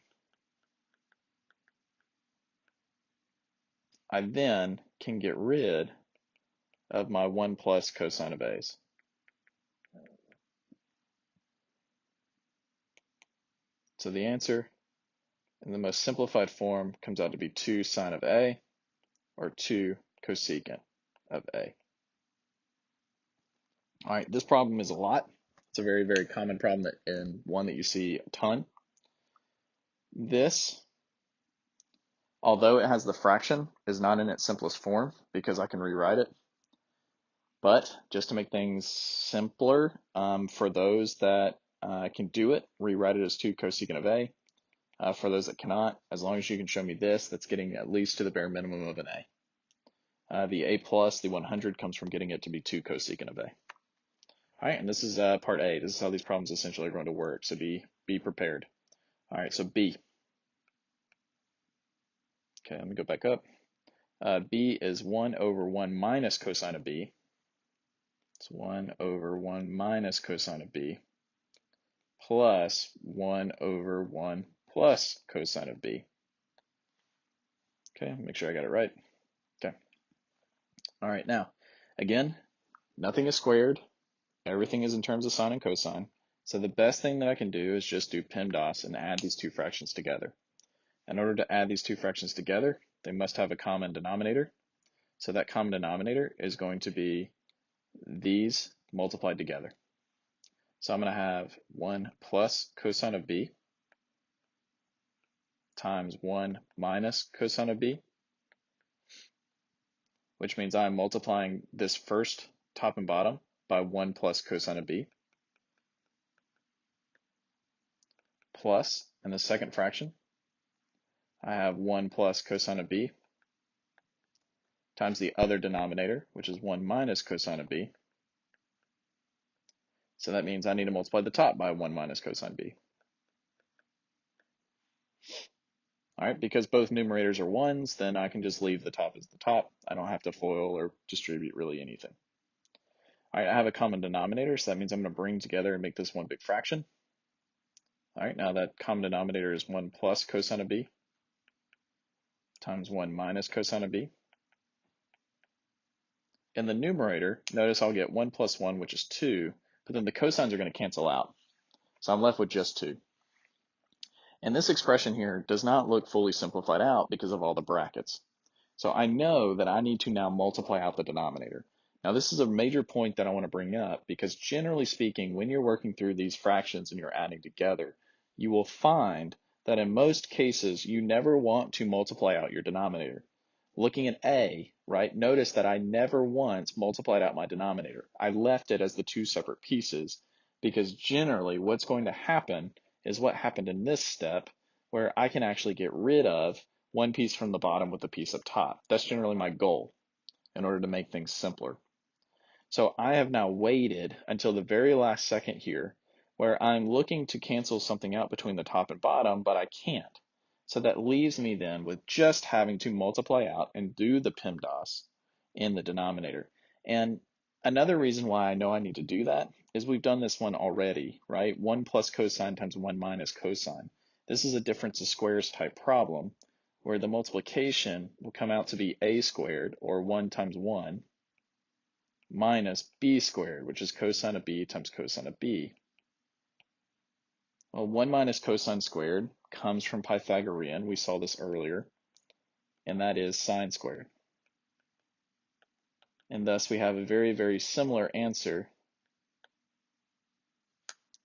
I then can get rid of my 1 plus cosine of A's. So the answer in the most simplified form comes out to be 2 sine of A, or 2 cosecant of A. All right, this problem is a lot. It's a very, very common problem and one that you see a ton. This, although it has the fraction, is not in its simplest form because I can rewrite it. But just to make things simpler, for those that can do it, rewrite it as 2 cosecant of A. For those that cannot, as long as you can show me this, that's getting at least to the bare minimum of an A. The A plus, the 100, comes from getting it to be 2 cosecant of A. All right, and this is part A. This is how these problems essentially are going to work, so be prepared. All right, so B. Okay, let me go back up. B is 1 over 1 minus cosine of B. It's 1 over 1 minus cosine of B plus 1 over 1 plus cosine of B. Okay, make sure I got it right. Okay. All right, now, again, nothing is squared. Everything is in terms of sine and cosine. So the best thing that I can do is just do PEMDAS and add these two fractions together. In order to add these two fractions together, they must have a common denominator. So that common denominator is going to be these multiplied together. So I'm going to have 1 plus cosine of B times 1 minus cosine of B, which means I'm multiplying this first top and bottom by 1 plus cosine of B, plus, in the second fraction, I have 1 plus cosine of B times the other denominator, which is 1 minus cosine of B. So that means I need to multiply the top by 1 minus cosine B. All right, because both numerators are 1s, then I can just leave the top as the top. I don't have to FOIL or distribute really anything. All right, I have a common denominator, so that means I'm going to bring together and make this one big fraction. All right, now that common denominator is 1 plus cosine of B times 1 minus cosine of B. In the numerator, notice I'll get 1 plus 1, which is 2, but then the cosines are going to cancel out. So I'm left with just 2. And this expression here does not look fully simplified out because of all the brackets. So I know that I need to now multiply out the denominator. Now this is a major point that I want to bring up because generally speaking, when you're working through these fractions and you're adding together, you will find that in most cases, you never want to multiply out your denominator. Looking at A, right, notice that I never once multiplied out my denominator. I left it as the 2 separate pieces because generally what's going to happen is what happened in this step where I can actually get rid of one piece from the bottom with a piece up top. That's generally my goal in order to make things simpler. So I have now waited until the very last second here where I'm looking to cancel something out between the top and bottom, but I can't. So that leaves me then with just having to multiply out and do the PEMDAS in the denominator. And another reason why I know I need to do that is we've done this one already, right? 1 plus cosine times 1 minus cosine. This is a difference of squares type problem where the multiplication will come out to be a squared, or 1 times 1, minus b squared, which is cosine of b times cosine of b. Well, 1 minus cosine squared comes from Pythagorean. We saw this earlier, and that is sine squared. And thus we have a very, very similar answer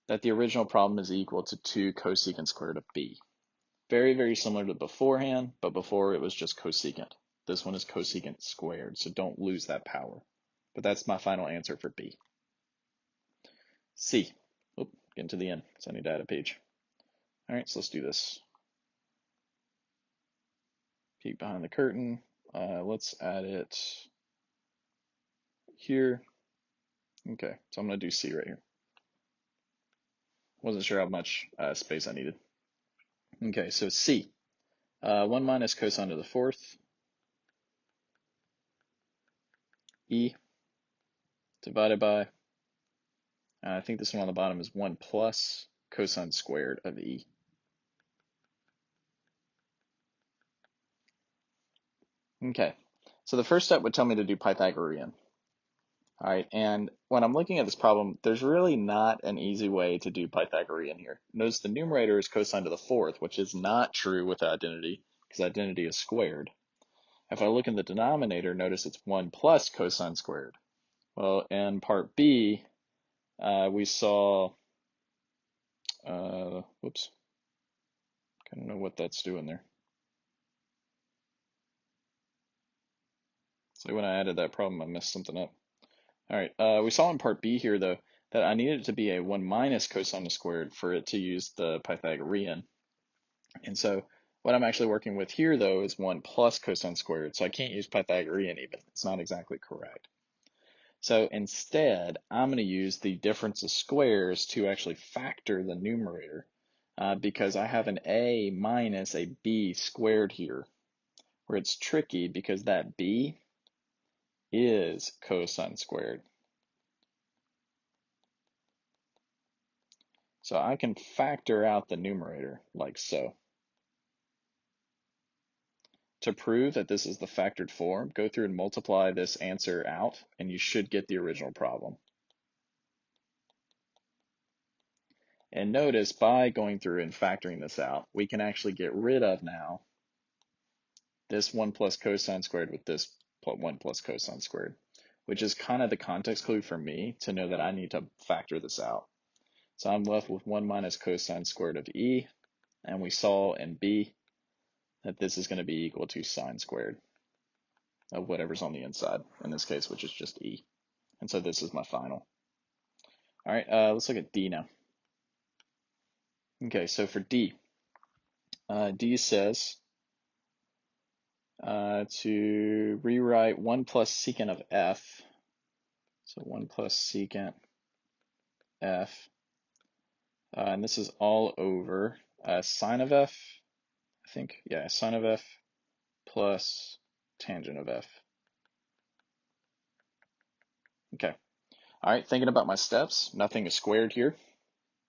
that the original problem is equal to 2 cosecant squared of b. Very, very similar to beforehand, but before it was just cosecant. This one is cosecant squared, so don't lose that power. But that's my final answer for B. C. Oop, getting to the end, so I need to add a page. All right, so let's do this. Peek behind the curtain. Let's add it here. Okay, so I'm going to do C right here. Wasn't sure how much space I needed. Okay, so C. 1 minus cosine to the fourth. E divided by, I think this one on the bottom is 1 plus cosine squared of E. Okay, so the first step would tell me to do Pythagorean. All right, and when I'm looking at this problem, there's really not an easy way to do Pythagorean here. Notice the numerator is cosine to the fourth, which is not true with identity, because identity is squared. If I look in the denominator, notice it's 1 plus cosine squared. Well, in part B, we saw, whoops, I don't know what that's doing there. So when I added that problem, I messed something up. All right, we saw in part B here, though, that I needed it to be a 1 minus cosine squared for it to use the Pythagorean. And so what I'm actually working with here, though, is 1 plus cosine squared. So I can't use Pythagorean even. It's not exactly correct. So instead, I'm going to use the difference of squares to actually factor the numerator because I have an a minus a b squared here, where it's tricky because that b is cosine squared. So I can factor out the numerator like so. To prove that this is the factored form, go through and multiply this answer out, and you should get the original problem. And notice by going through and factoring this out, we can actually get rid of now this 1 plus cosine squared with this 1 plus cosine squared, which is kind of the context clue for me to know that I need to factor this out. So I'm left with 1 minus cosine squared of e, and we saw in b that this is going to be equal to sine squared of whatever's on the inside, in this case, which is just e. And so this is my final. All right, let's look at D now. Okay, so for D, D says to rewrite 1 plus secant of f. So 1 plus secant f. And this is all over sine of f, I think. Yeah, sine of f plus tangent of f. Okay. All right, thinking about my steps, nothing is squared here.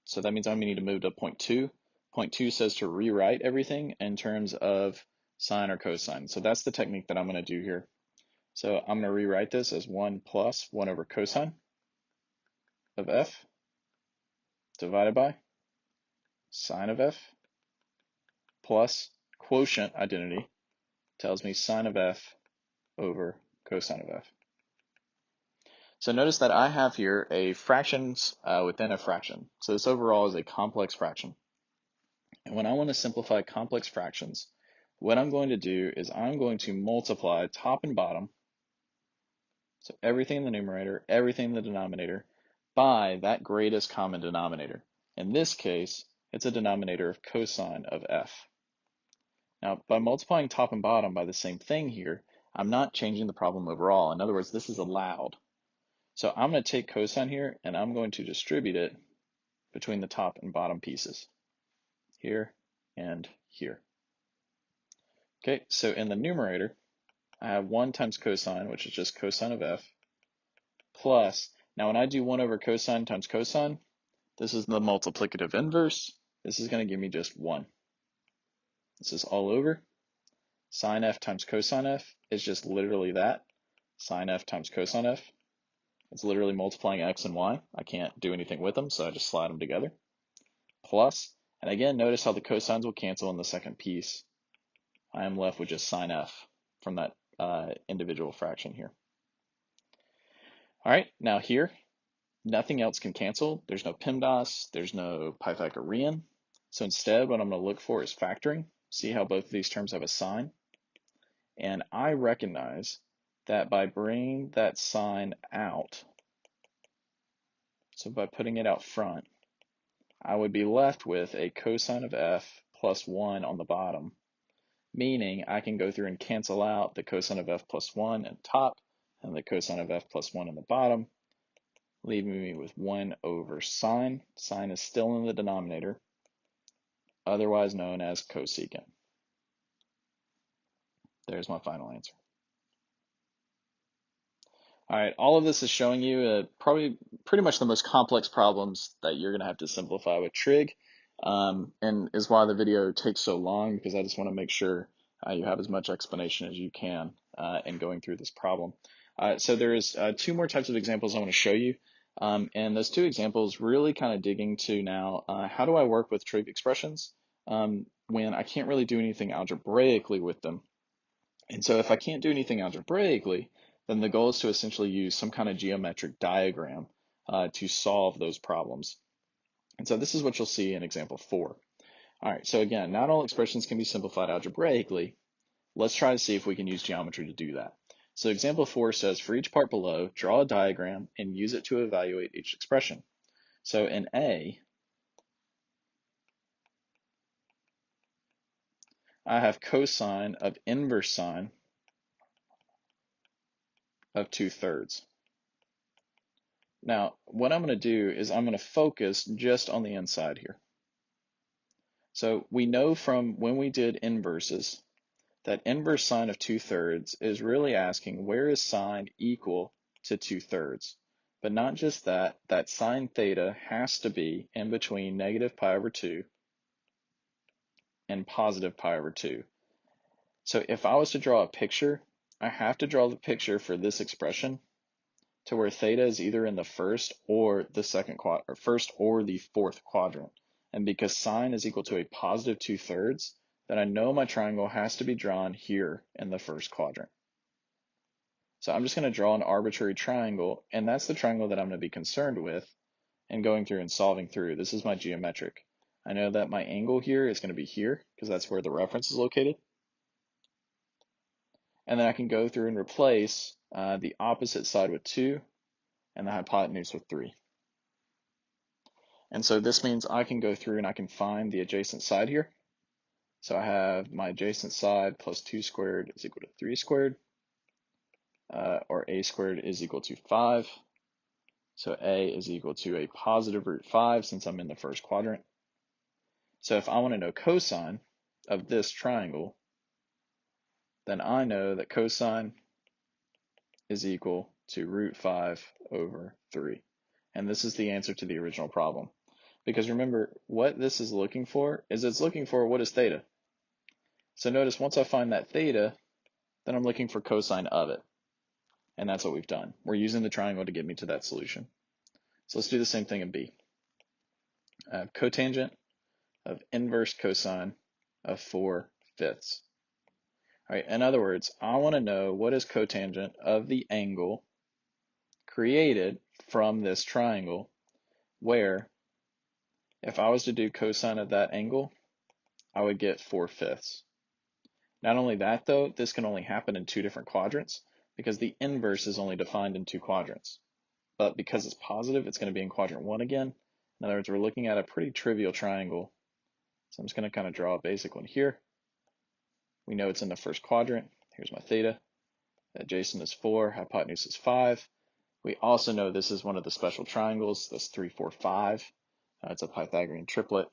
So that means I'm going to need to move to point 2. Point 2 says to rewrite everything in terms of sine or cosine. So that's the technique that I'm going to do here. So I'm going to rewrite this as 1 plus 1 over cosine of f divided by sine of f plus quotient identity tells me sine of f over cosine of f. So notice that I have here a fractions within a fraction. So this overall is a complex fraction. And when I want to simplify complex fractions, what I'm going to do is I'm going to multiply top and bottom, so everything in the numerator, everything in the denominator, by that greatest common denominator. In this case, it's a denominator of cosine of f. Now, by multiplying top and bottom by the same thing here, I'm not changing the problem overall. In other words, this is allowed. So I'm going to take cosine here, and I'm going to distribute it between the top and bottom pieces, here and here. Okay, so in the numerator, I have 1 times cosine, which is just cosine of f, plus, now when I do 1 over cosine times cosine, this is the multiplicative inverse. This is going to give me just 1. This is all over. Sine f times cosine f is just literally that. Sine f times cosine f. It's literally multiplying x and y. I can't do anything with them, so I just slide them together. Plus, and again, notice how the cosines will cancel in the second piece. I am left with just sine f from that individual fraction here. All right, now here, nothing else can cancel. There's no PEMDAS, there's no Pythagorean. So instead, what I'm going to look for is factoring. See how both of these terms have a sign? And I recognize that by bringing that sign out, so by putting it out front, I would be left with a cosine of f plus 1 on the bottom, meaning I can go through and cancel out the cosine of f plus 1 at the top and the cosine of f plus 1 on the bottom, leaving me with 1 over sine. Sine is still in the denominator, otherwise known as cosecant. There's my final answer. All right, all of this is showing you probably pretty much the most complex problems that you're going to have to simplify with trig, and is why the video takes so long, because I just want to make sure you have as much explanation as you can in going through this problem. So there's 2 more types of examples I want to show you, and those 2 examples really kind of dig into now how do I work with trig expressions when I can't really do anything algebraically with them. And so if I can't do anything algebraically, then the goal is to essentially use some kind of geometric diagram to solve those problems. And so this is what you'll see in example 4. All right, so again, not all expressions can be simplified algebraically. Let's try to see if we can use geometry to do that. So example 4 says, for each part below, draw a diagram and use it to evaluate each expression. So in A, I have cosine of inverse sine of 2/3. Now, what I'm going to do is I'm going to focus just on the inside here. So we know from when we did inverses that inverse sine of 2/3 is really asking where is sine equal to 2/3. But not just that, that sine theta has to be in between negative pi over 2 and positive pi over 2. So if I was to draw a picture, I have to draw the picture for this expression to where theta is either in the first or the first or the fourth quadrant. And because sine is equal to a positive 2/3, then I know my triangle has to be drawn here in the first quadrant. So I'm just going to draw an arbitrary triangle, and that's the triangle that I'm going to be concerned with and going through and solving through. This is my geometric. I know that my angle here is going to be here because that's where the reference is located. And then I can go through and replace the opposite side with 2 and the hypotenuse with 3. And so this means I can go through and I can find the adjacent side here. So I have my adjacent side plus 2 squared is equal to 3 squared, or a squared is equal to 5. So a is equal to a positive root 5 since I'm in the first quadrant. So if I want to know cosine of this triangle, then I know that cosine is equal to root 5 over 3. And this is the answer to the original problem. Because remember, what this is looking for is it's looking for what is theta. So notice once I find that theta, then I'm looking for cosine of it. And that's what we've done. We're using the triangle to get me to that solution. So let's do the same thing in B. Cotangent of inverse cosine of 4/5. All right, in other words, I want to know what is cotangent of the angle created from this triangle, where if I was to do cosine of that angle, I would get 4/5. Not only that though, this can only happen in 2 different quadrants because the inverse is only defined in 2 quadrants. But because it's positive, it's going to be in quadrant 1 again. In other words, we're looking at a pretty trivial triangle. So I'm just going to kind of draw a basic one here. We know it's in the first quadrant. Here's my theta. Adjacent is 4, hypotenuse is 5. We also know this is one of the special triangles, this 3, 4, 5. It's a Pythagorean triplet.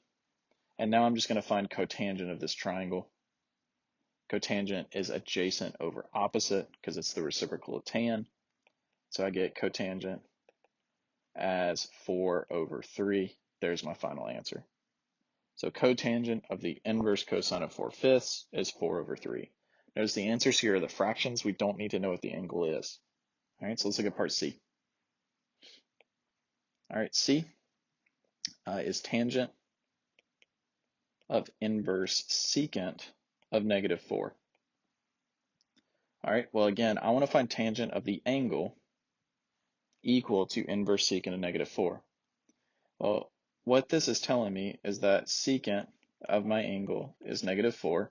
And now I'm just going to find cotangent of this triangle. Cotangent is adjacent over opposite because it's the reciprocal of tan. So I get cotangent as 4/3. There's my final answer. So cotangent of the inverse cosine of 4/5 is 4/3. Notice the answers here are the fractions. We don't need to know what the angle is. All right, so let's look at part C. All right, C is tangent of inverse secant of -4. All right, well again, I want to find tangent of the angle equal to inverse secant of -4. Well, what this is telling me is that secant of my angle is -4,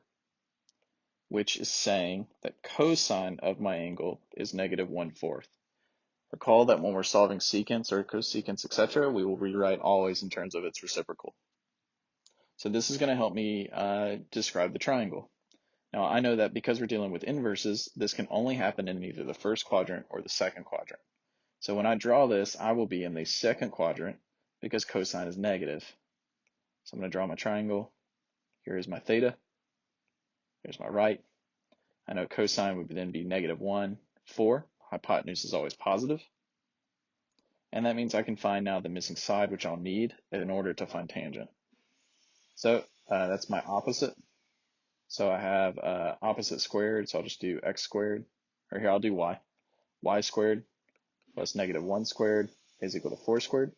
which is saying that cosine of my angle is -1/4. Recall that when we're solving secants or cosecants, etc., we will rewrite always in terms of its reciprocal. So this is going to help me describe the triangle. Now I know that because we're dealing with inverses, this can only happen in either the first quadrant or the second quadrant. So when I draw this, I will be in the second quadrant because cosine is negative. So I'm going to draw my triangle. Here is my theta. Here's my right. I know cosine would then be -1, 4. Hypotenuse is always positive. And that means I can find now the missing side, which I'll need in order to find tangent. So that's my opposite. So I have opposite squared, so I'll just do x squared. Or here I'll do y. Y squared plus -1 squared is equal to 4 squared.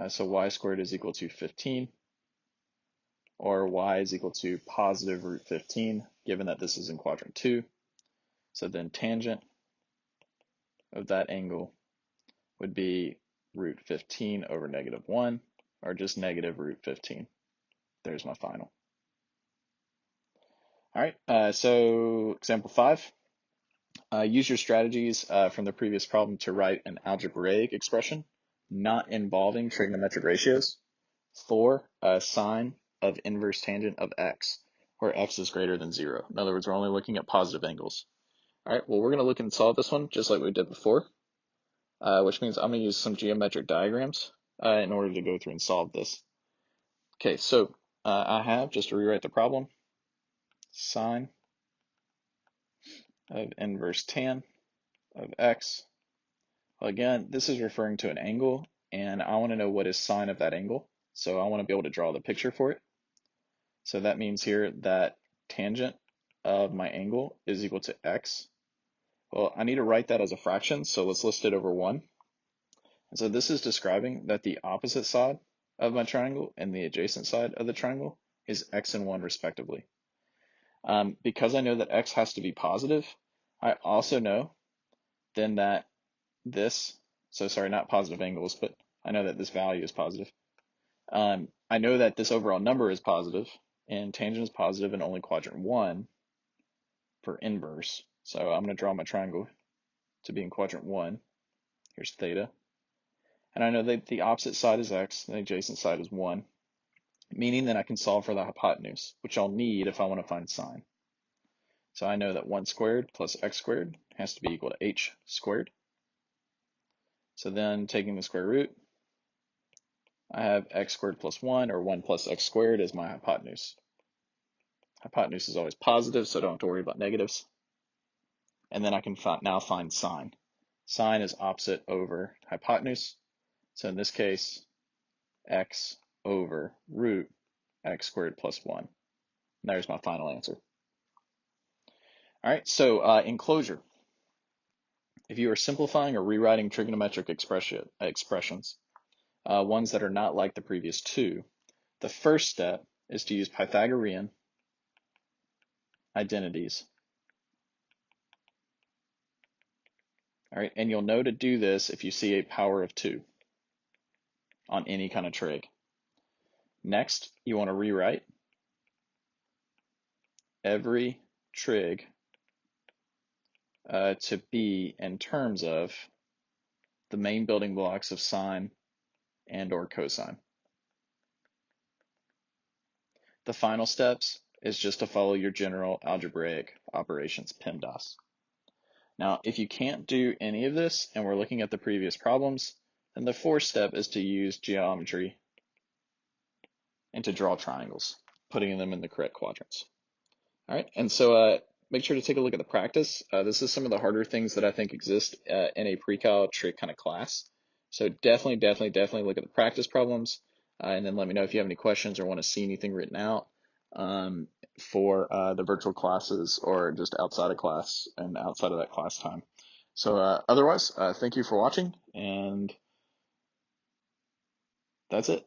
So y squared is equal to 15. Or y is equal to positive root 15, given that this is in quadrant 2. So then tangent of that angle would be root 15 over negative 1, or just negative root 15. There's my final. All right, so example 5. Use your strategies from the previous problem to write an algebraic expression not involving trigonometric ratios for a sine of inverse tangent of x, where x is greater than 0. In other words, we're only looking at positive angles. All right, well, we're going to look and solve this one just like we did before, which means I'm going to use some geometric diagrams in order to go through and solve this. Okay, so I have, just to rewrite the problem, sine of inverse tan of x. Well, again, this is referring to an angle, and I want to know what is sine of that angle. So I want to be able to draw the picture for it. So that means here that tangent of my angle is equal to x. Well, I need to write that as a fraction, so let's list it over 1. And so this is describing that the opposite side of my triangle and the adjacent side of the triangle is x and 1 respectively. Because I know that x has to be positive, I also know then that this, so sorry, not positive angles, but I know that this value is positive. I know that this overall number is positive, and tangent is positive in only quadrant 1 for inverse. So I'm going to draw my triangle to be in quadrant 1. Here's theta. And I know that the opposite side is x, and the adjacent side is 1, meaning that I can solve for the hypotenuse, which I'll need if I want to find sine. So I know that 1 squared plus x squared has to be equal to h squared. So then taking the square root, I have x squared plus 1, or 1 plus x squared, as my hypotenuse. Hypotenuse is always positive, so I don't have to worry about negatives. And then I can now find sine. Sine is opposite over hypotenuse. So in this case, x over root x squared plus 1. And there's my final answer. All right, so in closure, if you are simplifying or rewriting trigonometric expressions, ones that are not like the previous two, the first step is to use Pythagorean identities. All right, and you'll know to do this if you see a power of 2 on any kind of trig. Next, you want to rewrite every trig to be in terms of the main building blocks of sine and or cosine. The final steps is just to follow your general algebraic operations, PEMDAS. Now, if you can't do any of this, and we're looking at the previous problems, then the fourth step is to use geometry and to draw triangles, putting them in the correct quadrants. All right, and so make sure to take a look at the practice. This is some of the harder things that I think exist in a pre-cal trig kind of class. So definitely look at the practice problems, and then let me know if you have any questions or want to see anything written out for the virtual classes or just outside of class and outside of that class time. So otherwise, thank you for watching, and that's it.